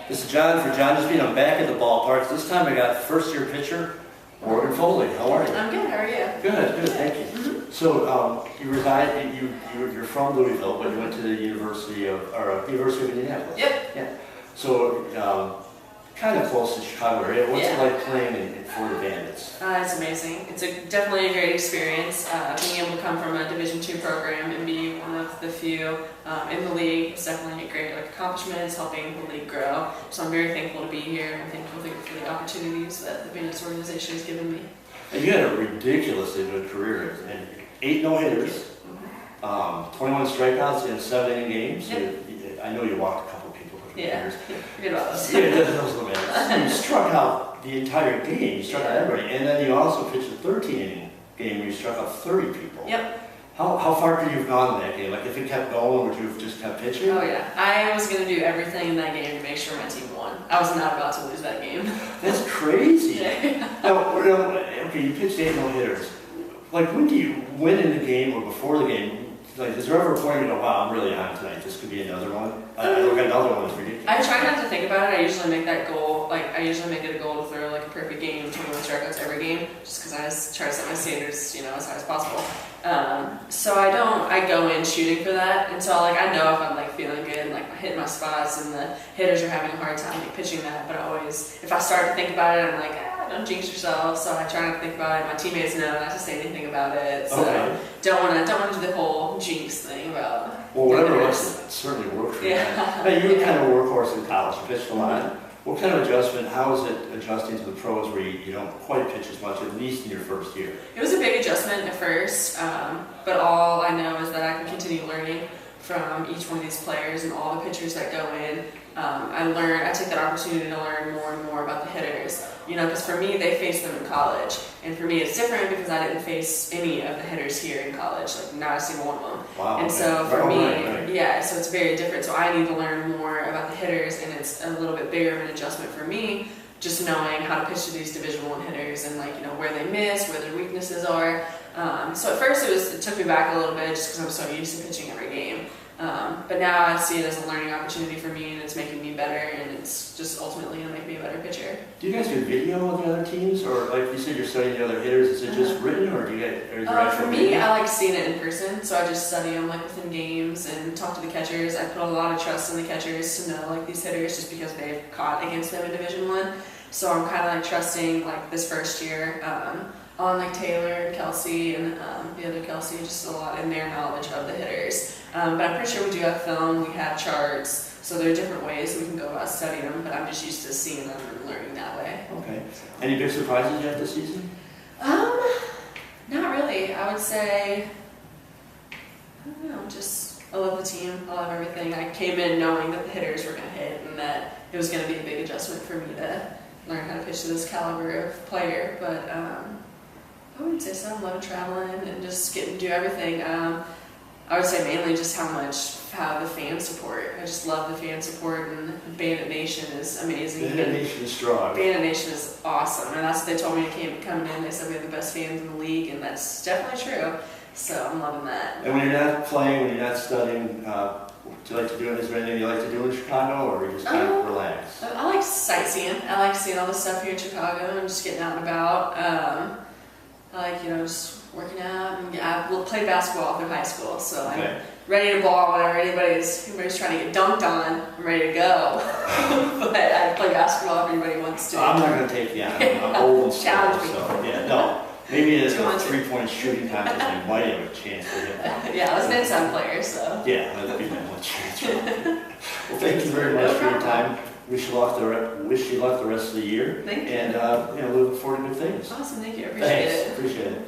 This is John for John Just Being. I'm back at the ballpark. This time I got first-year pitcher Morgan Foley. How are you? I'm good. How are you? Good. Thank you. Mm-hmm. So you reside. You're from Louisville, but you went to the University of Indianapolis. Yep. Yeah. So kind of close to Chicago area. What's it like playing for the Bandits? It's amazing. It's definitely a great experience. Being able to come from a Division II program and be one of the few in the league is definitely a great accomplishment. It's helping the league grow. So I'm very thankful to be here and thankful for the opportunities that the Bandits organization has given me. And you had a ridiculously good career. And 8 no-hitters, 21 strikeouts in 7-inning games. Yep. I know you walked a couple people. Yeah, forget about those. Yeah, those were the Bandits. You struck out the entire game. You struck out everybody. And then you also pitched a 13-inning game where you struck out 30 people. Yep. How far could you have gone in that game? Like, if it kept going, would you have just kept pitching? Oh, yeah. I was going to do everything in that game to make sure my team won. I was not about to lose that game. That's crazy. Yeah. Now, okay, you pitched 8 no-hitters. Like, when do you win in the game or before the game? Like, is there ever a point you go, wow, I'm really on tonight, this could be another one? I look at another one, it's ridiculous. I try not to think about it. I usually make that goal, I usually make it a goal to throw a perfect game, 21 strikeouts every game, just because I just try to set my standards, as high as possible. So I go in shooting for that, and so I know if I'm feeling good and hitting my spots and the hitters are having a hard time pitching that, but if I start to think about it, I'm like, don't jinx yourself, so I try not to think about it. My teammates know not to say anything about it, so don't want to do the whole jinx thing about. Well, whatever it was, it certainly worked for you. Yeah. Now, you were kind of a workhorse in college. You pitched a lot. What kind of adjustment? How is it adjusting to the pros where you don't quite pitch as much, at least in your first year? It was a big adjustment at first, but all I know is that I can continue learning from each one of these players and all the pitchers that go in. I take that opportunity to learn more and more about the hitters. Because for me, they face them in college. And for me, it's different because I didn't face any of the hitters here in college, not a single one of them. Wow. And so for me, so it's very different. So I need to learn more about the hitters, and it's a little bit bigger of an adjustment for me, just knowing how to pitch to these Division I hitters and where they miss, where their weaknesses are. So at first it took me back a little bit just because I'm so used to pitching every game. But now I see it as a learning opportunity for me, and it's making me better, and it's just ultimately going to make me a better pitcher. Do you guys do video of the other teams, or like you said, you're studying the other hitters? Is it just written, or do you get? For me, I like seeing it in person, so I just study them within games and talk to the catchers. I put a lot of trust in the catchers to know these hitters just because they've caught against them in Division I. So I'm kind of trusting this first year on Taylor and Kelsey and the other Kelsey, just a lot in their knowledge of the hitters. But I'm pretty sure we do have film, we have charts, so there are different ways that we can go about studying them, but I'm just used to seeing them and learning that way. Okay. Any big surprises yet this season? Not really. I would say, I don't know, I love the team, I love everything. I came in knowing that the hitters were going to hit and that it was going to be a big adjustment for me to learn how to pitch to this caliber of player, but I wouldn't say so. I'm loving traveling and just getting to do everything. I would say mainly just how the fan support. I just love the fan support, and Bandit Nation is amazing. Bandit Nation is strong. Bandit Nation is awesome, and that's what they told me coming in. They said we have the best fans in the league, and that's definitely true. So I'm loving that. And when you're not playing, when you're not studying, do you like to do it? Is there anything you like to do in Chicago, or are you just kind of relax? I like sightseeing. I like seeing all the stuff here in Chicago and just getting out and about. I like, just working out, and I played basketball through high school, so I'm ready to ball whenever anybody's trying to get dunked on. I'm ready to go. But I play basketball if anybody wants to. I'm not going to take you on. I'm old and slow, Challenge me. So no. Maybe it's a 3-point shooting contest, and might have a chance to hit that. Yeah, I was an inside player, so. Yeah, that'd be my one chance. Well, thank you very much for your time. Wish you luck the rest of the year. Thank you. And we look forward to good things. Awesome, thank you. I appreciate it. Appreciate it.